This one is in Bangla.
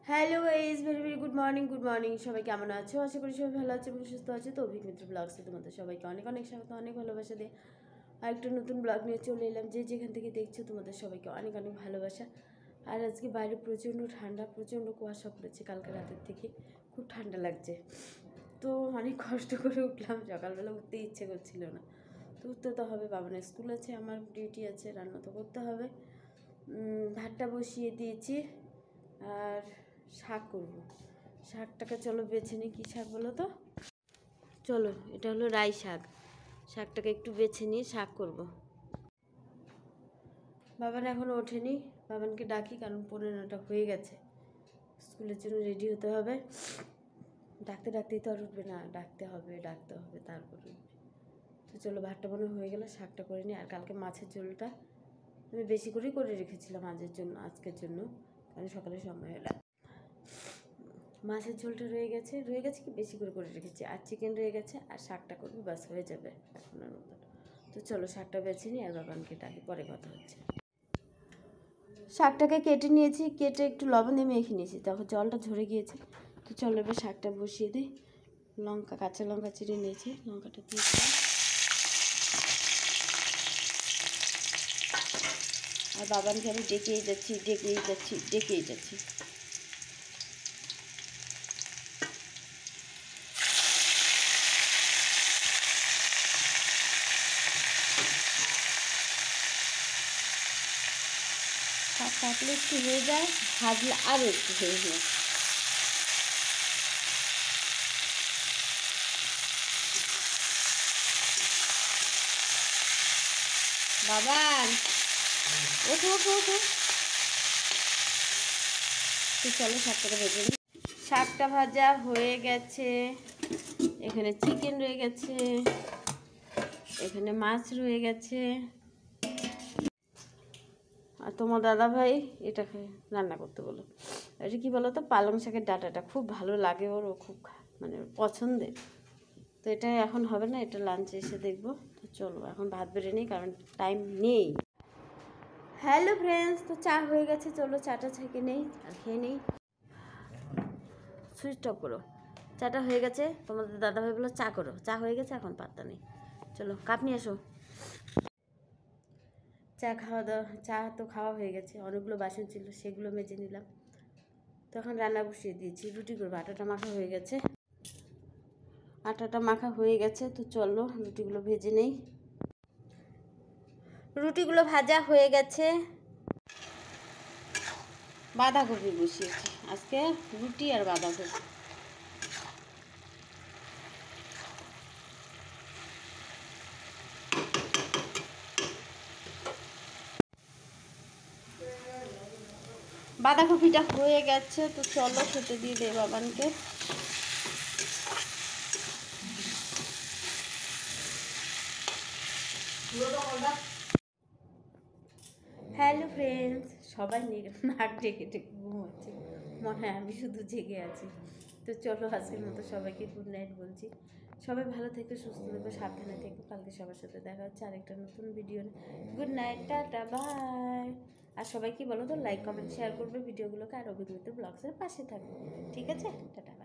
Hello guys, very very good morning. সবাই কেমন আছো? আশা করি সবাই ভালো আছে এবং সুস্থ আছে। তো অভিক মিত্র ব্লগসে তোমাদের সবাইকে অনেক অনেক স্বাগত, অনেক ভালোবাসা দিয়ে আরেকটা নতুন ব্লগ নিয়ে চলে এলাম। যে যেখান থেকে দেখছো তোমাদের সবাইকে অনেক অনেক ভালোবাসা। আর আজকে বাইরে প্রচণ্ড ঠান্ডা, প্রচণ্ড কুয়াশা পড়েছে কালকে রাতের থেকে, খুব ঠান্ডা লাগছে। তো অনেক কষ্ট করে উঠলাম, সকালবেলা উঠতে ইচ্ছে করছিল না, তো উঠতে তো হবে, বাবানের স্কুল আছে, আমার ডিউটি আছে, রান্না তো করতে হবে। ভাতটা বসিয়ে দিয়েছি আর শাক করবো। শাকটাকে চলো বেছে নিই, কী শাক বলো তো? চলো, এটা হলো রাই শাক। শাকটাকে একটু বেছে নিয়ে শাক করব। বাবান এখনও ওঠেনি, বাবানকে ডাকি, কারণ 9:15 হয়ে গেছে, স্কুলের জন্য রেডি হতে হবে। ডাকতে ডাকতেই তো আর উঠবে না, ডাকতে হবে তারপর উঠবে। তো চলো, ভাতটা মনে হয়ে গেলে শাকটা করে নিই। আর কালকে মাছের ঝোলটা আমি বেশি করেই করে রেখেছিলাম আজকের জন্য, কারণ সকালে সময় হলো। মাছের ঝোলটা রয়ে গেছে কি বেশি করে রেখেছি, আর চিকেন রয়ে গেছে, আর শাকটা করবো, বাস হয়ে যাবে এখনের মতো। তো চলো শাকটা বেছে নিই, আর বাবানকে ডাকি, পরে কথা হচ্ছে। শাকটাকে কেটে নিয়েছি, কেটে একটু লবণ দিয়ে মেখে নিয়েছি, তখন জলটা ঝরে গিয়েছে। তো চলো এবার শাকটা বসিয়ে দিই। কাঁচা লঙ্কা চিড়ে নিয়েছি, লঙ্কাটা দিয়েছিলাম। আর বাবানকে আমি ডেকেই যাচ্ছি। শাক কাটলে একটু হয়ে যায়, ভাজলে আরও একটু হয়ে যায়। বাবান ওঠো। তো চলো শাকটাকে ভেজে নিই। শাকটা ভাজা হয়ে গেছে, এখানে চিকেন রয়ে গেছে, এখানে মাছ রয়ে গেছে। আর তোমার দাদাভাই এটাকে রান্না করতে বলো। এটা কী বলো তো, পালং শাকের ডাঁটাটা খুব ভালো লাগে ওর, ও খুব মানে পছন্দের। তো এটা এখন হবে না, এটা লাঞ্চে এসে দেখবো। তো চলো এখন ভাত বেড়ে নিই, কারণ টাইম নেই। হ্যালো ফ্রেন্ডস, তো চা হয়ে গেছে, চলো চাটা ছেঁকে নেই আর খেয়ে নেই। সুইচ অফ করো। চাটা হয়ে গেছে, তোমাদের দাদাভাই বলো চা করো, চা হয়ে গেছে, এখন পাত্তা নেই। চলো কাপ নিয়ে এসো। চা তো খাওয়া হয়ে গেছে, অনেকগুলো বাসন ছিল, সেগুলো মেজে নিলাম। তো এখন রান্না বসিয়ে দিয়েছি, রুটি করবো। আটাটা মাখা হয়ে গেছে। তো চলো রুটিগুলো ভেজে নেই। রুটিগুলো ভাজা হয়ে গেছে, বাঁধাকপি বসিয়েছি আজকে, রুটি আর বাঁধাকপি। বাঁধাকপিটা হয়ে গেছে, তো চলো খেতে দিয়ে দে বাবানকে। হ্যালো ফ্রেন্ডস, সবাই নাক ডেকে ঘুমাচ্ছে, মনে হয় আমি শুধু জেগে আছি। তো চলো আজকের মতো সবাইকে গুড নাইট বলছি। সবাই ভালো থেকো, সুস্থ থেকো, সাবধানে থেকো। কালকে সবার সাথে দেখা হচ্ছে আরেকটা নতুন video. Good night, tata, bye. আর সবাই কি বলো তো, লাইক কমেন্ট শেয়ার করবে ভিডিওগুলোকে, আর অভিজ্ঞতা ব্লগসের পাশে থাকবে। ঠিক আছে, টাটা।